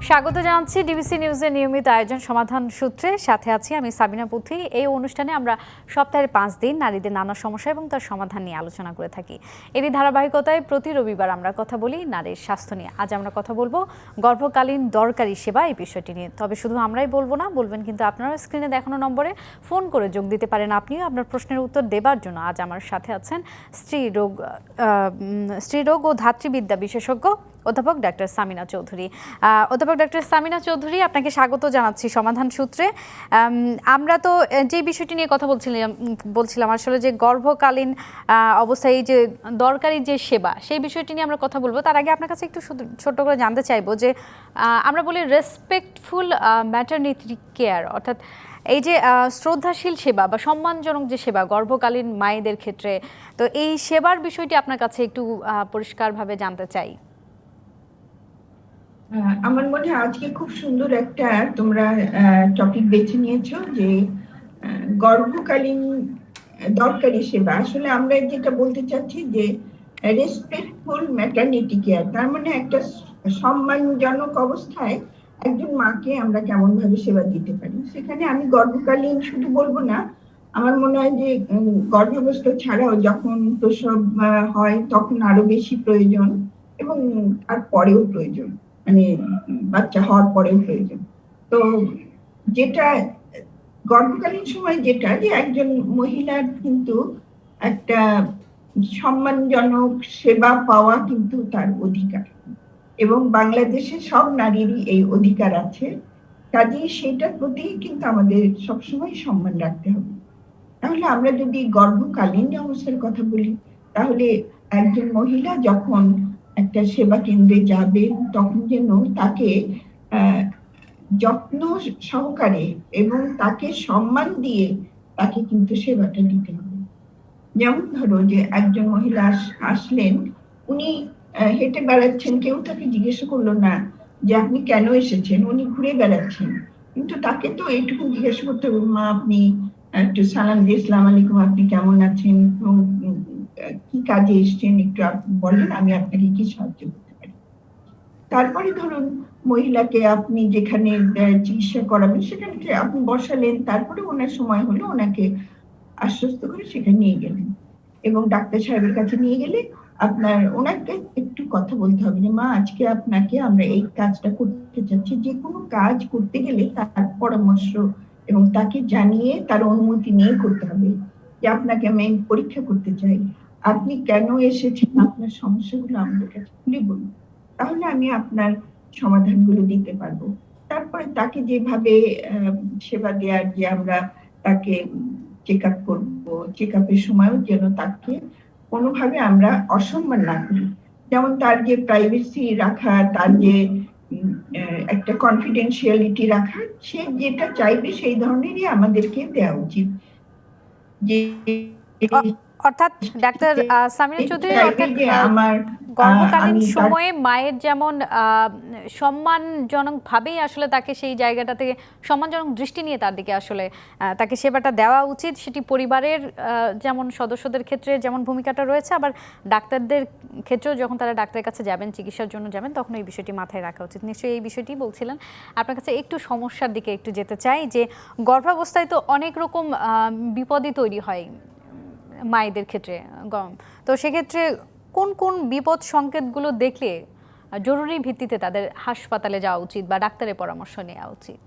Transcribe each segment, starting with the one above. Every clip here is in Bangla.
স্বাগত জানাচ্ছি ডিবিসি নিউজের নিয়মিত আয়োজন সমাধান সূত্রে। সাথে আছি আমি সাবিনা পুথি। এই অনুষ্ঠানে আমরা সপ্তাহের 5 দিন নারীদের নানা সমস্যা এবং তার সমাধান নিয়ে আলোচনা করে থাকি। এরই ধারাবাহিকতায় প্রতি রবিবার আমরা কথা বলি নারীর স্বাস্থ্য নিয়ে। আজ আমরা কথা বলবো গর্ভকালীন দরকারি সেবা এই বিষয়টি নিয়ে। তবে শুধু আমরাই বলবো না, বলবেন কিন্তু আপনারা। স্ক্রিনে দেখানো নম্বরে ফোন করে যোগ দিতে পারেন আপনিও আপনার প্রশ্নের উত্তর দেবার জন্য। আজ আমার সাথে আছেন স্ত্রীরোগ ও ধাত্রীবিদ্যা বিশেষজ্ঞ অধ্যাপক ডাক্তার সামিনা চৌধুরী। অধ্যাপক ডাক্তার সামিনা চৌধুরী, আপনাকে স্বাগত জানাচ্ছি সমাধান সূত্রে। আমরা তো যে বিষয়টি নিয়ে কথা বলছিলাম আসলে যে গর্ভকালীন অবস্থায় যে দরকারি যে সেবা, সেই বিষয়টি নিয়ে আমরা কথা বলবো। তার আগে আপনার কাছে একটু ছোট্ট করে জানতে চাইবো যে আমরা বলি রেসপেক্টফুল ম্যাটারনিটি কেয়ার, অর্থাৎ এই যে শ্রদ্ধাশীল সেবা বা সম্মানজনক যে সেবা গর্ভকালীন মায়েদের ক্ষেত্রে, তো এই সেবার বিষয়টি আপনার কাছে একটু পরিষ্কারভাবে জানতে চাই। আমার মনে হয় আজকে খুব সুন্দর একটা তোমরা টপিক বেছে নিয়েছো যে গর্ভকালীন দরকারি সেবা। আসলে আমরা যেটা বলতে চাচ্ছি যে রেসপেক্টফুল ম্যাটারনিটি কেয়ার, তার মানে একটা সম্মানজনক অবস্থায় একজন মাকে আমরা কেমন ভাবে সেবা দিতে পারি। সেখানে আমি গর্ভকালীন শুধু বলবো না, আমার মনে হয় যে গর্ভাবস্থা ছাড়াও যখন প্রসব হয় তখন আরো বেশি প্রয়োজন, এবং তার পরেও প্রয়োজন, মানে বাচ্চা হওয়ার পরেও প্রয়োজন। তো যেটা গর্ভকালীন সময় যেটা যে একজন মহিলার কিন্তু একটা সম্মানজনক সেবা পাওয়া কিন্তু তার অধিকার, এবং বাংলাদেশে সব নারীরই এই অধিকার আছে। কাজেই সেটার প্রতি কিন্তু আমাদের সবসময় সম্মান রাখতে হবে। তাহলে আমরা যদি গর্ভকালীন অবস্থার কথা বলি, তাহলে একজন মহিলা যখন একটা সেবা কেন্দ্রে যাবে তখন যেন তাকে যত্ন সহকারে এবং তাকে সম্মান দিয়ে তাকে কিন্তু সেবাটা দিতে হবে। যেমন ধরো যে একজন মহিলা আসলেন, উনি হেঁটে বেড়াচ্ছেন, কেউ তাকে জিজ্ঞাসা করলো না যে আপনি কেন এসেছেন, উনি ঘুরে বেড়াচ্ছেন, কিন্তু তাকে তো এইটুকু জিজ্ঞাসা করতে হবে, মা আপনি একটু সালাম দিয়ে আসসালামু আলাইকুম, আপনি কেমন আছেন, কি কাজে এসেছেন একটু বলেন, আমি আপনাকে কি সাহায্য করতে পারি। তারপরে ধরুন মহিলাকে আপনি যেখানে চিকিৎসা করাবেন সেখানে আপনি বসালেন, তারপরে ওনার সময় হলো ওনাকে আশ্বস্ত করে সেখানে নিয়ে গেলেন, এবং ডাক্তার সাহেবের কাছে নিয়ে গেলে আপনার ওনাকে একটু কথা বলতে হবে যে মা আজকে আপনাকে আমরা এই কাজটা করতে চাচ্ছি। যে কোনো কাজ করতে গেলে তার পরামর্শ এবং তাকে জানিয়ে তার অনুমতি নিয়ে করতে হবে। যে আপনাকে আমি পরীক্ষা করতে চাই, আপনি কেন এসেছেন, আপনার সমস্যাগুলো আমাদের কাছে খুলে বলুন, তাহলে আমি আপনার সমাধানগুলো দিতে পারবো। তারপরে তাকে যেভাবে সেবা দেওয়ার, যে আমরা তাকে চেক আপ করবো, চেক আপের সময়ও যেন তাকে কোনোভাবে আমরা অসম্মান না করি। যেমন তার যে প্রাইভেসি রাখা, তার যে একটা কনফিডেন্সিয়ালিটি রাখা, সে যেটা চাইবে সেই ধরনেরই আমাদেরকে দেওয়া উচিত। যে অর্থাৎ ডাক্তার সামিনা চৌধুরী, অর্থাৎ গর্ভকালীন সময়ে মায়ের যেমন সম্মানজনকভাবেই আসলে তাকে সেই জায়গাটাতে সম্মানজনক দৃষ্টি নিয়ে তার দিকে আসলে তাকে সেবাটা দেওয়া উচিত। সেটি পরিবারের যেমন সদস্যদের ক্ষেত্রে যেমন ভূমিকাটা রয়েছে, আবার ডাক্তারদের ক্ষেত্রেও যখন তারা ডাক্তারের কাছে যাবেন, চিকিৎসার জন্য যাবেন, তখন এই বিষয়টি মাথায় রাখা উচিত। নিশ্চয়ই এই বিষয়টি বলছিলেন। আপনার কাছে একটু সমস্যার দিকে একটু যেতে চাই যে গর্ভাবস্থায় তো অনেক রকম বিপদই তৈরি হয় মায়েদের ক্ষেত্রে। তো সেক্ষেত্রে কোন কোন বিপদ সংকেতগুলো দেখলে জরুরি ভিত্তিতে তাদের হাসপাতালে যাওয়া উচিত বা ডাক্তারের পরামর্শ নেওয়া উচিত?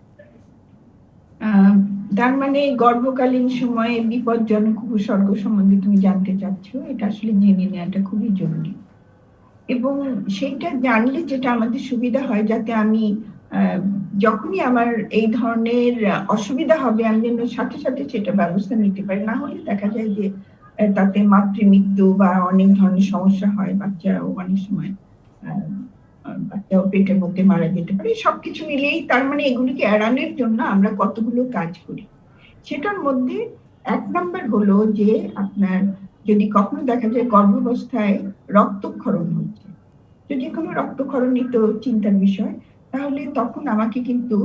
তার মানে গর্ভকালীন সময়ে বিপজ্জনক উপসর্গ সম্বন্ধে তুমি জানতে চাচ্ছ, এটা আসলে জেনে নেওয়াটা খুবই জরুরি। এবং সেইটা জানলে যেটা আমাদের সুবিধা হয়, যাতে আমি যখনই আমার এই ধরনের অসুবিধা হবে আমি যেন সাথে সাথে সেটা ব্যবস্থা নিতে পারি। না হলে দেখা যায় যে তাতে মাতৃমৃত্যু বা অনেক ধরনের সমস্যা হয়, বাচ্চাও অনেক সময় বাচ্চাও পেটের মধ্যে মারা যেতে পারে। সবকিছু মিলেই তার মানে এগুলিকে এড়ানোর জন্য আমরা কতগুলো কাজ করি। সেটার মধ্যে 1 নম্বর হলো যে আপনার যদি কখনো দেখা যায় গর্ভাবস্থায় রক্তক্ষরণ হচ্ছে, তো যে কোনো রক্তক্ষরণই তো চিন্তার বিষয়, তাহলে তখন আমাকে কিন্তু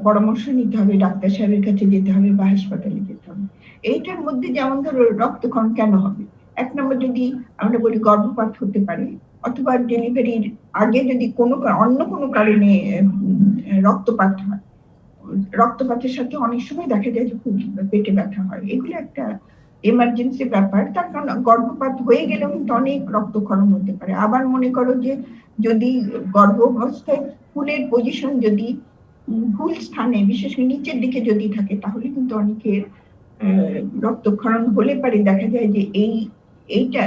পরামর্শ নিতে হবে, ডাক্তার সাহেবের কাছে যেতে হবে বা হাসপাতালে যেতে হবে। এইটার মধ্যে যেমন ধরো রক্তক্ষরণ কেন হবে, 1 নম্বর যদি আমরা বলি গর্ভপাত হতে পারে, অথবা ডেলিভারির আগে যদি অন্য কোনো কারণে রক্তপাত হয়, রক্তপাতের সাথে অনেক সময় দেখা যায় যে খুব পেটে ব্যথা হয়, এগুলো একটা এমার্জেন্সি ব্যাপার। তার কারণ গর্ভপাত হয়ে গেলেও কিন্তু অনেক রক্তক্ষরণ হতে পারে। আবার মনে করো যে যদি গর্ভাবস্থায় ফুলের পজিশন যদি ভুল স্থানে, বিশেষ করে নিচের দিকে যদি থাকে, তাহলে কিন্তু অনেকের রক্তক্ষরণ হলে পারে দেখা যায় যে এইটা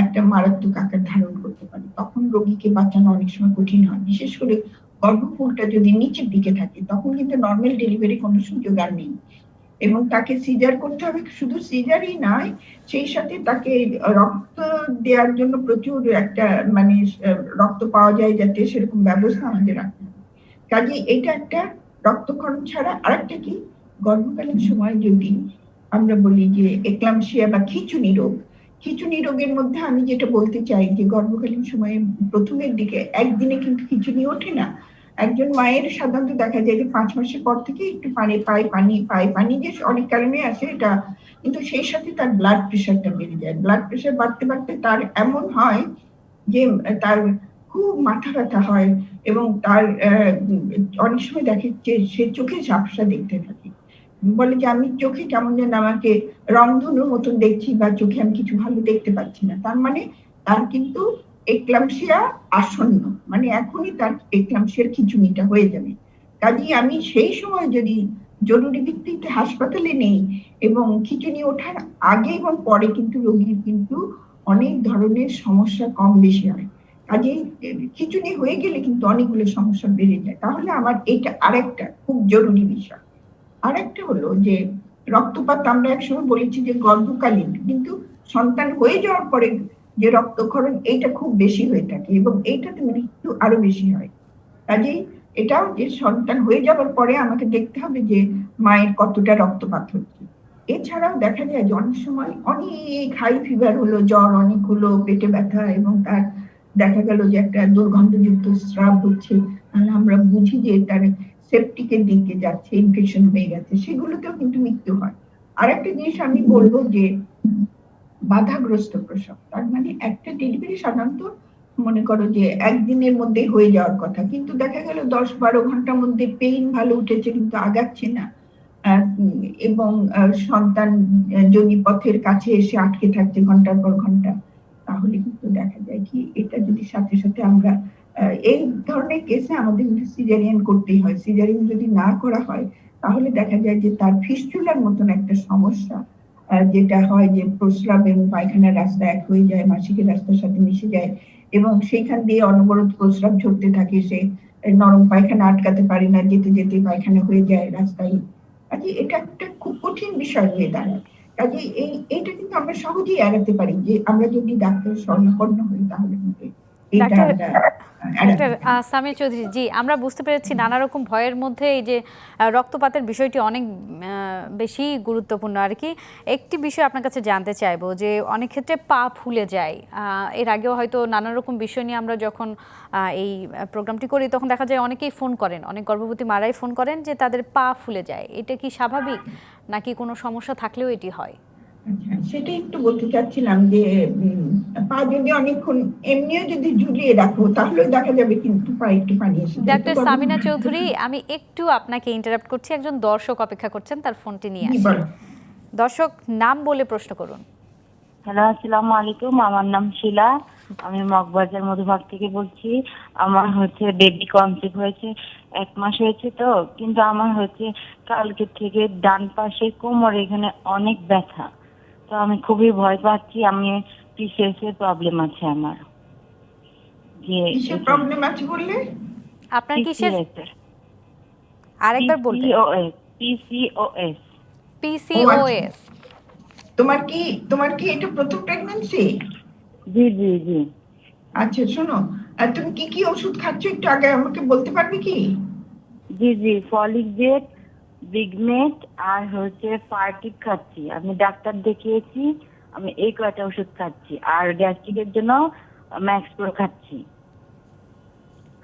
একটা মারাত্মক আকার ধারণ করতে পারে। তখন রোগীকে বাঁচানো অনেক সময় কঠিন হয়, বিশেষ করে গর্ভফুলটা যদি নিচের দিকে থাকে, তখন কিন্তু নর্মাল ডেলিভারি কোনো সুযোগ আর নেই এবং তাকে সিজার করতে হবে। শুধু সিজারই নয়, সেই সাথে তাকে রক্ত দেওয়ার জন্য প্রচুর একটা মানে রক্ত পাওয়া যায় যাতে, সেরকম ব্যবস্থা আমাদের রাখতে হবে। কাজে এটা একটা রক্তক্ষরণ ছাড়া আরেকটা কি, গর্ভকালীন সময় যদি আমরা বলি যে এক্লাম্পসিয়া বা খিঁচুনি রোগের মধ্যে আমি যেটা বলতে চাই যে গর্ভকালীন সময়ে প্রথমের দিকে একদিনে কিন্তু খিঁচুনি ওঠে না। একজন মায়ের সাধারণত দেখা যায় যে 5 মাসের পর থেকে একটু পানি যে অনেক কারণে আসে এটা, কিন্তু সেই সাথে তার ব্লাড প্রেশারটা বেড়ে যায়। ব্লাড প্রেশার বাড়তে বাড়তে তার এমন হয় যে তার খুব মাথা ব্যথা হয় এবং তার অনেক সময় দেখে যে সে চোখে ঝাপসা দেখতে থাকে, বলে যে আমি চোখে কেমন যেন আমাকে রংধনুর মতন দেখছি বা চোখে আমি কিছু ভালো দেখতে পাচ্ছি না। তার মানে তার কিন্তু এক্লাম্পসিয়া আসন্ন, মানে এখনই তার এক্লাম্পসিয়ার খিঁচুনিটা হয়ে যাবে। কাজেই আমি সেই সময় যদি জরুরি ভিত্তিতে হাসপাতালে নেই এবং খিঁচুনি ওঠার আগে এবং পরে কিন্তু রোগীর কিন্তু অনেক ধরনের সমস্যা কম বেশি হয়। কাজেই খিঁচুনি হয়ে গেলে কিন্তু অনেকগুলো সমস্যা বেড়ে যায়। তাহলে আমার এটা আরেকটা খুব জরুরি বিষয়। আরেকটা হলো যে রক্তপাত আমরা একসময় বলেছি যে গর্ভকালীন, কিন্তু সন্তান হয়ে যাওয়ার পরে যে রক্তক্ষরণ এইটা খুব বেশি হয়ে থাকে এবং এইটাতে মৃত্যু আরো বেশি হয়। কাজেই এটাও যে সন্তান হয়ে যাওয়ার পরে আমাকে দেখতে হবে যে মায়ের কতটা রক্তপাত হচ্ছে। এছাড়াও দেখা যায় যে অনেক সময় অনেক হাই ফিভার হলো, জ্বর অনেক হলো, পেটে ব্যথা এবং তার দেখা গেল যে একটা দুর্গন্ধযুক্ত স্রাব হচ্ছে, তাহলে আমরা বুঝি যে তার সেপটিকের দিকে যাচ্ছে, ইনফেকশন হয়ে গেছে, সেগুলোতেও কিন্তু মৃত্যু হয়। আর একটা জিনিস আমি বলবো যে বাধাগ্রস্ত প্রসব, তার মানে একটা ডেলিভারি সাধারণত মনে করো যে একদিনের মধ্যে হয়ে যাওয়ার কথা, কিন্তু দেখা গেল 10-12 ঘন্টার মধ্যে পেইন ভালো উঠেছে কিন্তু আগাচ্ছে না, এবং সন্তান যোনিপথের কাছে এসে আটকে থাকছে ঘন্টার পর ঘন্টা, তাহলে কিন্তু দেখা যায় কি এটা যদি সাথে সাথে আমরা এই ধরনের কেসে আমাদের সিজারিয়ান করতেই হয়। সিজারিয়ান যদি না করা হয় তাহলে দেখা যায় যে তার ফিস্টুলার মতন একটা সমস্যা, যেটা হয় যে প্রস্রাব এবং পায়খানার রাস্তা এক হয়ে যায়, মাসিকের রাস্তার সাথে মিশে যায় এবং সেখান দিয়ে অনবরত প্রস্রাব ঝরতে থাকে, সে নরম পায়খানা আটকাতে পারে না, যেতে যেতে পায়খানা হয়ে যায় রাস্তায়। কাজে এটা একটা খুব কঠিন বিষয় হয়ে দাঁড়ায়। কাজে এইটা কিন্তু আমরা সহজেই এড়াতে পারি যে আমরা যদি ডাক্তারের শরণাপন্ন হই, তাহলে কিন্তু এটা ডাক্তার আমরা ডাক্তার এড়াতে পারি। সামিয়া চৌধুরী, জি আমরা বুঝতে পেরেছি নানা রকম ভয়ের মধ্যে এই যে রক্তপাতের বিষয়টি অনেক বেশি গুরুত্বপূর্ণ আর কি। একটি বিষয় আপনার কাছে জানতে চাইবো যে অনেক ক্ষেত্রে পা ফুলে যায়, এর আগেও হয়তো নানা রকম বিষয় নিয়ে আমরা যখন এই প্রোগ্রামটি করি তখন দেখা যায় অনেকেই ফোন করেন, অনেক গর্ভবতী মারাই ফোন করেন যে তাদের পা ফুলে যায়। এটা কি স্বাভাবিক নাকি কোনো সমস্যা থাকলেও এটি হয়? আচ্ছা, সেটা একটু বলতে চাচ্ছিলাম যে পা যদি অনেকক্ষণ এমনিও যদি ঝুলিয়ে রাখো তাহলে দেখা যাবে কিন্তু পা একটু পানি এসে যায়। তো ডাক্তার সামিনা চৌধুরী, আমি একটু আপনাকে ইন্টারাপ্ট করছি, একজন দর্শক অপেক্ষা করছেন, তার ফোনটি নিয়ে আসি। দর্শক নাম বলে প্রশ্ন করুন। হ্যালো, আসসালামু আলাইকুম। আমার নাম শিলা, আমি মগবাজার মধুবাগ থেকে বলছি। আমার বেবি কনসিভ হয়েছে, 1 মাস হয়েছে তো, কিন্তু আমার কালকে থেকে ডান পাশে কোমর এখানে অনেক ব্যথা, তো আমি খুবই ভয় পাচ্ছি। আমি পিসিওএস এর প্রবলেম আছে আমার। কিসের প্রবলেম আছে বললে? আপনার কিসের? আরেকবার বলবেন? পিসিওএস। পিসিওএস। তোমার কি এটা প্রথম প্রেগন্যান্সি? জি জি জি। আচ্ছা শোনো, তুমি কি ওষুধ খাচ্ছ একটু আগে আমাকে বলতে পারবে কি? জি জি, ফলিক জেট, বিগমেট আর ফার্টিক খাচ্ছি। আমি ডাক্তার দেখিয়েছি, আমি এই কয়টা ওষুধ খাচ্ছি আর গ্যাস্ট্রিকের জন্য ম্যাক্স প্রো খাচ্ছি।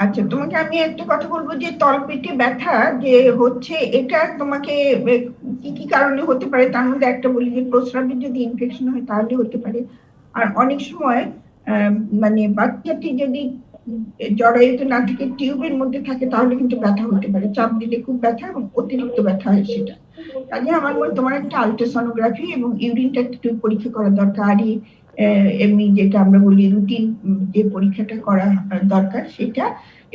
আচ্ছা, তোমাকে আমি একটা কথা বলবো যে তলপেটে ব্যথা যে হচ্ছে, এটা তোমাকে কি কারণে হতে পারে তার মধ্যে একটা বলি যে প্রস্রাবের যদি ইনফেকশন হয় তাহলে হতে পারে। আর অনেক সময় মানে বাচ্চাটি যদি জরায়ুতে না থেকে টিউবের মধ্যে থাকে তাহলে কিন্তু ব্যথা হতে পারে, চাপ দিলে খুব ব্যথা এবং অতিরিক্ত ব্যথা হয় সেটা। কাজে আমার মনে তোমার একটা আল্ট্রাসোনোগ্রাফি এবং ইউরিনটা একটু পরীক্ষা করা দরকার। আর এমনি যেটা আমরা বলি রুটিন যে পরীক্ষাটা করা দরকার সেটা,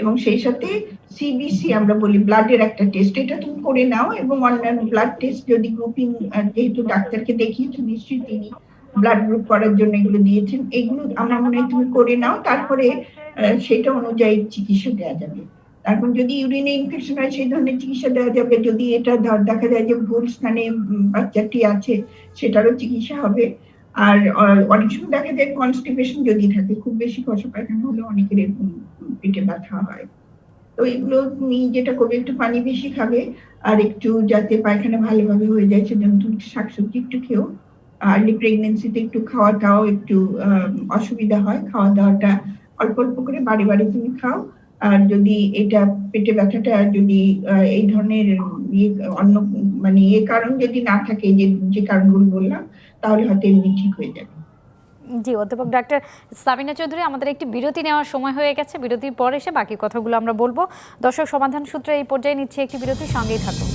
এবং সেই সাথে সিবিসি আমরা বলি ব্লাডের একটা টেস্ট, এটা তুমি করে নাও। এবং অন্যান্য ব্লাড টেস্ট যদি গ্রুপিং, যেহেতু ডাক্তারকে দেখিয়েছো নিশ্চয়ই তিনি ব্লাড গ্রুপ করার জন্য এগুলো দিয়েছেন, এগুলো আমার মনে হয় তুমি করে নাও। তারপরে সেটা অনুযায়ী চিকিৎসা দেওয়া যাবে। তারপর যদি ইউরিনে ইনফেকশন হয় সেই ধরনের চিকিৎসা দেওয়া যাবে। যদি এটা দেখা যায় যে ভুল স্থানে বাচ্চাটি আছে সেটারও চিকিৎসা হবে। আর অনেক সময় দেখা যায় কনস্টিপেশন যদি থাকে, খুব বেশি কষা পায়খানা হলে অনেকের এরকম পেটে ব্যথা হয়। তো এগুলো তুমি যেটা করবে, একটু পানি বেশি খাবে, আর একটু যাতে পায়খানা ভালোভাবে হয়ে যায় সেজন্য তুমি শাকসবজি একটু খেও। আর্লি প্রেগনেন্সিতে একটু খাওয়াটাও একটু অসুবিধা হয়, খাওয়া দাওয়াটা অল্প অল্প করে বাড়ি বাড়ি তুমি খাও। আর যদি এটা পেটে ব্যথাটা যদি এই ধরনের অন্য মানে কারণ যদি না থাকে, যে কারণগুলো বললাম, তাহলে হয়তো এমনি ঠিক হয়ে যাবে। জি, অধ্যাপক ডাক্তার সাবিনা চৌধুরী, আমাদের একটি বিরতি নেওয়ার সময় হয়ে গেছে। বিরতির পর এসে বাকি কথাগুলো আমরা বলবো। দর্শক, সমাধান সূত্রে এই পর্যায়ে নিচ্ছে একটি বিরতি, সঙ্গেই থাকুন।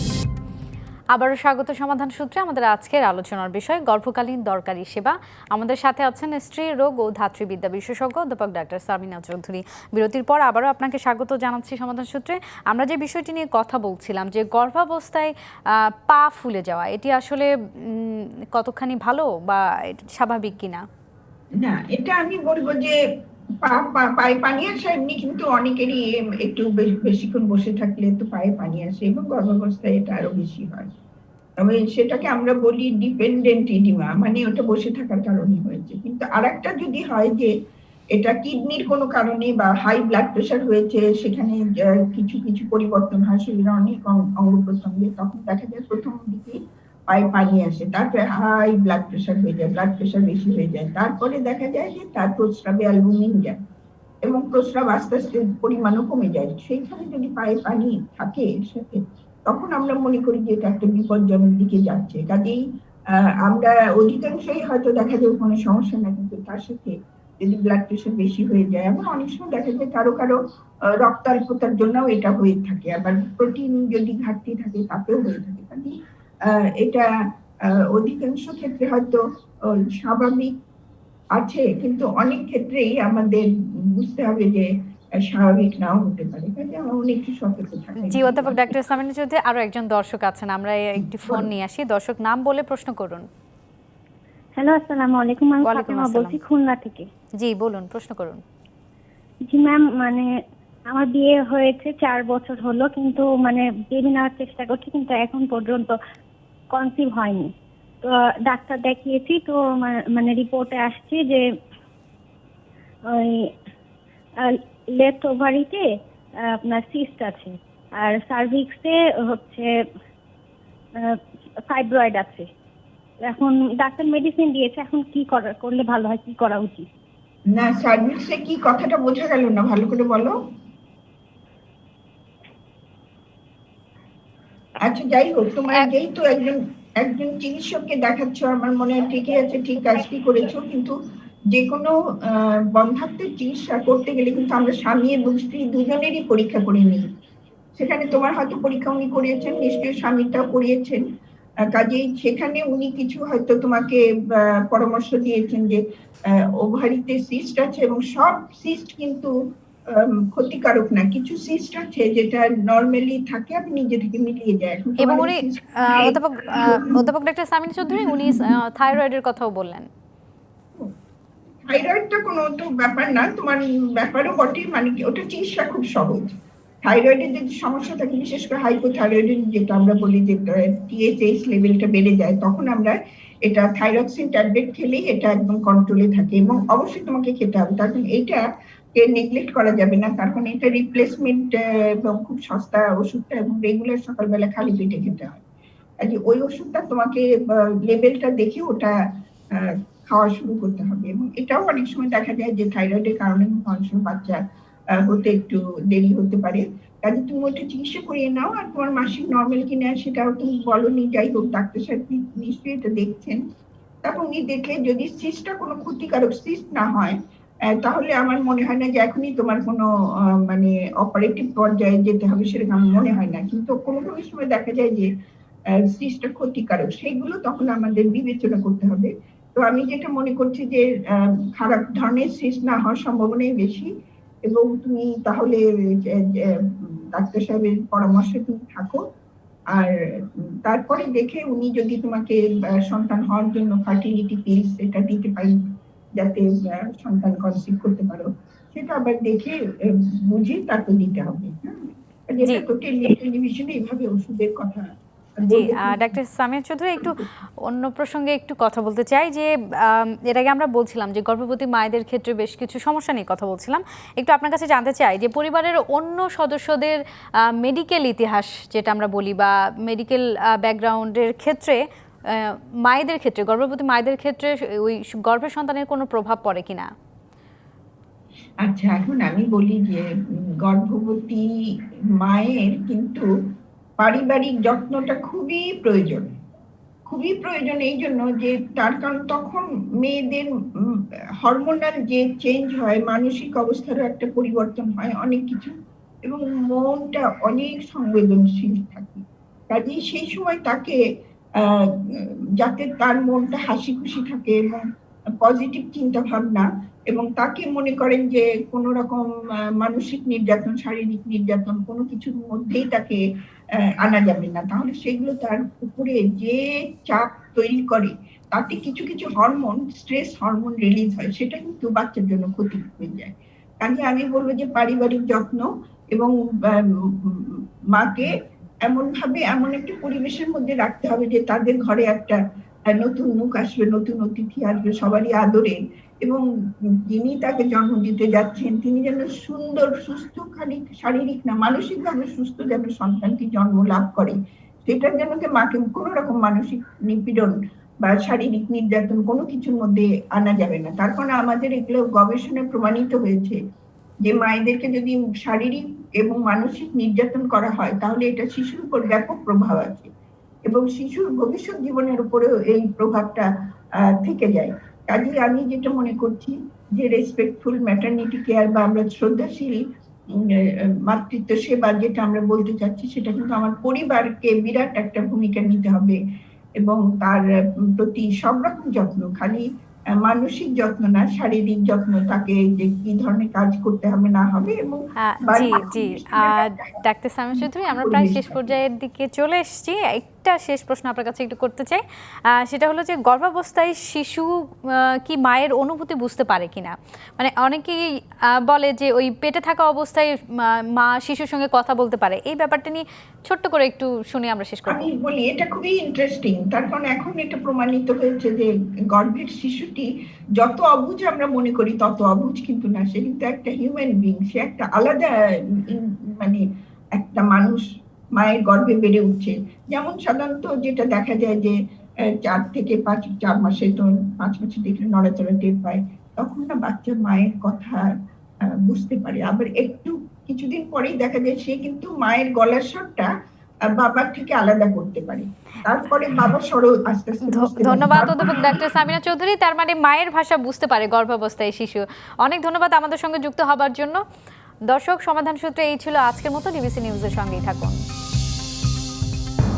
আবারও স্বাগত সমাধান সূত্রে। আমাদের আজকের আলোচনার বিষয় গর্ভকালীন দরকারি সেবা। আমাদের সাথে আছেন স্ত্রী রোগ ও ধাত্রীবিদ্যা বিশেষজ্ঞ অধ্যাপক ডাক্তার সাবিনা চৌধুরী। বিরতির পর আবারও আপনাকে স্বাগত জানাচ্ছি সমাধান সূত্রে। আমরা যে বিষয়টি নিয়ে কথা বলছিলাম, যে গর্ভাবস্থায় পা ফুলে যাওয়া, এটি আসলে কতখানি ভালো বা স্বাভাবিক কিনা? না, এটা আমি বলবো যে পায়ে পানি আসা এমনি কিন্তু অনেকেরই একটু বেশিক্ষণ বসে থাকলে তো পায়ে পানি আসে, এবং গর্ভাবস্থায় এটা আরো বেশি হয়। তবে সেটাকে আমরা বলি ডিপেন্ডেন্ট ইডিমা, মানে ওটা বসে থাকার কারণে হয়েছে। কিন্তু আরেকটা যদি হয় যে এটা কিডনির কোনো কারণে বা হাই ব্লাড প্রেশার হয়েছে, সেখানে কিছু কিছু পরিবর্তন হয় শরীরের অনেক অঙ্গ প্রত্যঙ্গে, তখন দেখা যায় প্রথম দিকে পায়ে পানি আসে, তারপরে হাই ব্লাড প্রেশার হয়ে যায়, ব্লাড প্রেশার বেশি হয়ে যায়, তারপরে দেখা যায় যে তার প্রস্রাবে অ্যালবুমিন যায় এবং প্রস্রাব আস্তে আস্তে পরিমাণও কমে যায়। সেইখানে যদি পায়ে পানি থাকে এর সাথে, তখন আমরা মনে করি যে এটা একটা বিপজ্জনক দিকে যাচ্ছে। কাজেই আমরা অধিকাংশই হয়তো দেখা যায় কোনো সমস্যা না, কিন্তু তার সাথে যদি ব্লাড প্রেশার বেশি হয়ে যায়, এবং অনেক সময় দেখা যায় কারো কারো রক্তাল্পতার জন্য এটা হয়ে থাকে, আবার প্রোটিন যদি ঘাটতি থাকে তাতেও হয়ে থাকে। কাজেই এটা অধিকাংশ ক্ষেত্রে হয়তো স্বাভাবিক আছে, কিন্তু অনেক ক্ষেত্রেই আমাদের বুঝতে হবে যে স্বাভাবিক নাও হতে পারে। কাজে আমার একটু সতর্ক থাকা। জি, অধ্যাপক ডাক্তার সাবিনা চৌধুরী, আরো একজন দর্শক আছেন, আমরা একটি ফোন নিয়ে আসি। দর্শক নাম বলে প্রশ্ন করুন। হ্যালো, আসসালামু আলাইকুম। আমি ওয়ালাইকুম ফাতেমা আসসালাম। বলছি খুলনা থেকে। জি, বলুন, প্রশ্ন করুন। জি ম্যাম, মানে আমার বিয়ে হয়েছে 4 বছর হলো, কিন্তু মানে বেবি নেওয়ার চেষ্টা করছি, কিন্তু এখন পর্যন্ত কনসিভ হয়নি। তো ডাক্তার দেখিয়েছি, তো মানে রিপোর্টে আসছে যে ওই লেফট ওভারিতে আপনার সিস্ট আছে, আর সার্ভিক্সে হচ্ছে ফাইব্রয়েড আছে। এখন ডাক্তার মেডিসিন দিয়েছে, এখন কি করলে ভালো হয়, কি করা উচিত? না, সার্ভিসে কি কথাটা বোঝা গেল না, ভালো করে বলো। আচ্ছা, যাই হোক, তোমার যেহেতু একজন চিকিৎসককে দেখাচ্ছ, আমার মনে হয় ঠিকই আছে, ঠিক কাজটি করেছো। কিন্তু যে কোনো বন্ধাত্বের চিকিৎসা করতে গেলে কিন্তু আমরা স্বামী এবং স্ত্রী দুজনেরই পরীক্ষা করে নিই। সেখানে তোমার হয়তো পরীক্ষা উনি করিয়েছেন, নিশ্চয়ই স্বামীটাও করিয়েছেন। কাজেই সেখানে উনি কিছু হয়তো তোমাকে পরামর্শ দিয়েছেন যে ওভারিতে সিস্ট আছে, এবং সব সিস্ট কিন্তু ক্ষতিকারক না। কিছু সিস্ট আছে যেটা নরমালি থাকে আর নিজে থেকে মিলিয়ে যায়। এবং উনি অধ্যাপক ডাক্তার সাবিনা চৌধুরী, উনি থাইরয়েডের কথাও বললেন। থাইরয়েডটা কোনো তো ব্যাপার না, তোমার ব্যাপারও বটে, মানে কি ওটা চিকিৎসা খুব সহজ। থাইরয়েডের যদি সমস্যা থাকে, বিশেষ করে হাইপোথাইরয়েডিজম যেটা আমরা বলি, যে টিএসএইচ লেভেলটা বেড়ে যায়, তখন আমরা এটা থাইরক্সিন ট্যাবলেট খেলেই এটা একদম কন্ট্রোলে থাকে, এবং অবশ্যই তোমাকে খেতে হবে। তার কারণ এইটা নেগলেক্ট করা যাবে না, কারণ এটা রিপ্লেসমেন্ট এবং খুব সস্তা ওষুধটা, এবং রেগুলার সকালবেলা খালি পেটে খেতে হয়। কাজে ওই ওষুধটা তোমাকে লেভেলটা দেখে ওটা খাওয়া শুরু করতে হবে। এবং এটাও অনেক সময় দেখা যায় যে থাইরয়েডের কারণে অনেক সময় বাচ্চা হতে একটু দেরি হতে পারে। কাজে তুমি ওটা চিকিৎসা করিয়ে নাও। আর তোমার মাসিক নর্মাল কিনা সেটাও তুমি বলোনি, যাই হোক ডাক্তার সাহেব নিশ্চয়ই এটা দেখছেন। তারপর উনি দেখলে যদি সিস্টটা কোনো ক্ষতিকারক সিস্ট না হয়, তাহলে আমার মনে হয় না যে এখনই তোমার কোনো মানে অপারেটিভ পর্যায়ে যেতে হবে, সেরকম আমার মনে হয় না। কিন্তু কোনো কোনো সময় দেখা যায় যে সিস্টটা ক্ষতিকারক, সেগুলো তখন আমাদের বিবেচনা করতে হবে। তো আমি যেটা মনে করছি যে খারাপ ধরনের সিস্ট না হওয়ার সম্ভাবনাই বেশি, এবং তুমি তাহলে ডাক্তার সাহেবের পরামর্শে তুমি থাকো। আর তারপরে দেখে উনি যদি তোমাকে সন্তান হওয়ার জন্য ফার্টিলিটি পিলস এটা দিতে পারেন, যাতে সন্তান কনসিভ করতে পারো, সেটা আবার দেখে বুঝে তারপর দিতে হবে। যেটা তো টেলিভিশনে এইভাবে ওষুধের কথা জি, ডাক্তার সামিয়া চৌধুরী, একটু অন্য প্রসঙ্গে একটু কথা বলতে চাই যে এর আগে আমরা বলছিলাম যে গর্ভবতী মায়েদের ক্ষেত্রে বেশ কিছু সমস্যা নিয়ে কথা বলছিলাম। একটু আপনার কাছে জানতে চাই যে পরিবারের অন্য সদস্যদের মেডিকেল ইতিহাস যেটা আমরা বলি বা মেডিকেল ব্যাকগ্রাউন্ডের ক্ষেত্রে মায়েদের ক্ষেত্রে, গর্ভবতী মায়েদের ক্ষেত্রে ওই গর্ভের সন্তানের কোনো প্রভাব পড়ে কিনা? আচ্ছা, এখন আমি বলি যে গর্ভবতী মায়ের কিন্তু পারিবারিক যত্নটা খুবই প্রয়োজন, খুবই প্রয়োজন। এই জন্য যে তার কারণ তখন মেয়েদের হরমোনাল যে চেঞ্জ হয়, মানসিক অবস্থারও একটা পরিবর্তন হয়, অনেক কিছু, এবং মনটা অনেক সংবেদনশীল থাকে। কাজেই সেই সময় তাকে যাতে তার মনটা হাসি খুশি থাকে এবং পজিটিভ চিন্তা ভাবনা, এবং তাকে মনে করেন যে কোন রকম মানসিক নির্যাতন, শারীরিক নির্যাতন কোনো কিছুর মধ্যেই তাকে আনা যাবে না। তাহলে সেগুলো তার উপরে যে চাপ তৈরি করে, তাতে কিছু কিছু হরমোন, স্ট্রেস হরমোন রিলিজ হয়, সেটা কিন্তু বাচ্চার জন্য ক্ষতি হয়ে যায়। কাজে আমি বলবো যে পারিবারিক যত্ন এবং মাকে এমন ভাবে এমন একটা পরিবেশের মধ্যে রাখতে হবে যে তাদের ঘরে একটা নতুন মুখ আসবে, নতুন অতিথি আসবে, সবারই আদরে, এবং যিনি তাকে জন্ম দিতে যাচ্ছেন তিনি যেন সুন্দর, সুস্থ, খালি শারীরিক না মানসিক ভাবে সুস্থ যেন সন্তানটি জন্ম লাভ করে, সেটার জন্য মাকে কোন রকম মানসিক নিপীড়ন বা শারীরিক নির্যাতন কোনো কিছুর মধ্যে আনা যাবে না। তার কারণে আমাদের এগুলো গবেষণায় প্রমাণিত হয়েছে যে মায়েদেরকে যদি শারীরিক এবং মানসিক নির্যাতন করা হয়, তাহলে এটা শিশুর উপর ব্যাপক প্রভাব আছে, এবং শিশুর ভবিষ্যৎ জীবনের উপরেও এই প্রভাবটা থেকে যায়। কাজেই আমি যেটা মনে করছি যে রেসপেক্টফুল ম্যাটারনিটি কেয়ার বা আমরা শ্রদ্ধাশীল মাতৃত্ব সেবা যেটা আমরা বলতে চাচ্ছি, সেটা কিন্তু আমার পরিবারকে বিরাট একটা ভূমিকা নিতে হবে, এবং তার প্রতি সব রকম যত্ন, খালি মানসিক যত্ন না, শারীরিক যত্ন, তাকে যে কি ধরনের কাজ করতে হবে না হবে। এবং জি জি, ডাক্তার সামিয়া চৌধুরী, আমরা প্রায় শেষ পর্যায়ের দিকে চলে এসেছি। একটা শেষ প্রশ্ন আপনার কাছে একটু করতে চাই, সেটা হলো যে গর্ভাবস্থায় শিশু কি মায়ের অনুভূতি বুঝতে পারে কিনা? মানে অনেকেই বলে যে ওই পেটে থাকা অবস্থায় মা শিশুর সঙ্গে কথা বলতে পারে, এই ব্যাপারটা নিয়ে ছোট্ট করে একটু শুনে আমরা শেষ করব। আমি বলি এটা খুবই ইন্টারেস্টিং, তার কারণ এখন এটা প্রমাণিত হয়েছে যে গর্ভের শিশুটি যত অবুঝ আমরা মনে করি তত অবুঝ কিন্তু না, সে কিন্তু একটা হিউম্যান বিং, সে একটা আলাদা মানে একটা মানুষ মায়ের গর্ভে বেড়ে উঠছে। যেমন সাধারণত যেটা দেখা যায় যে 4 থেকে 4 মাসে, তো 5 মাসে দেখলে নড়াচড়া টের পায়, তখন না বাচ্চা মায়ের কথা বুঝতে পারে। আবার একটু কিছুদিন পরেই দেখা যায় সে কিন্তু মায়ের গলার স্বরটা বাবার থেকে আলাদা করতে পারে, তারপরে বাবা স্বরও আস্তে আস্তে বুঝতে পারে। ধন্যবাদ অধ্যাপক ডাক্তার সামিনা চৌধুরী। তার মানে মায়ের ভাষা বুঝতে পারে গর্ভাবস্থায় শিশু। অনেক ধন্যবাদ আমাদের সঙ্গে যুক্ত হবার জন্য। দর্শক, সমাধান সূত্রে এই ছিল আজকের মতো। ডিবিসি নিউজের সঙ্গেই থাকুন।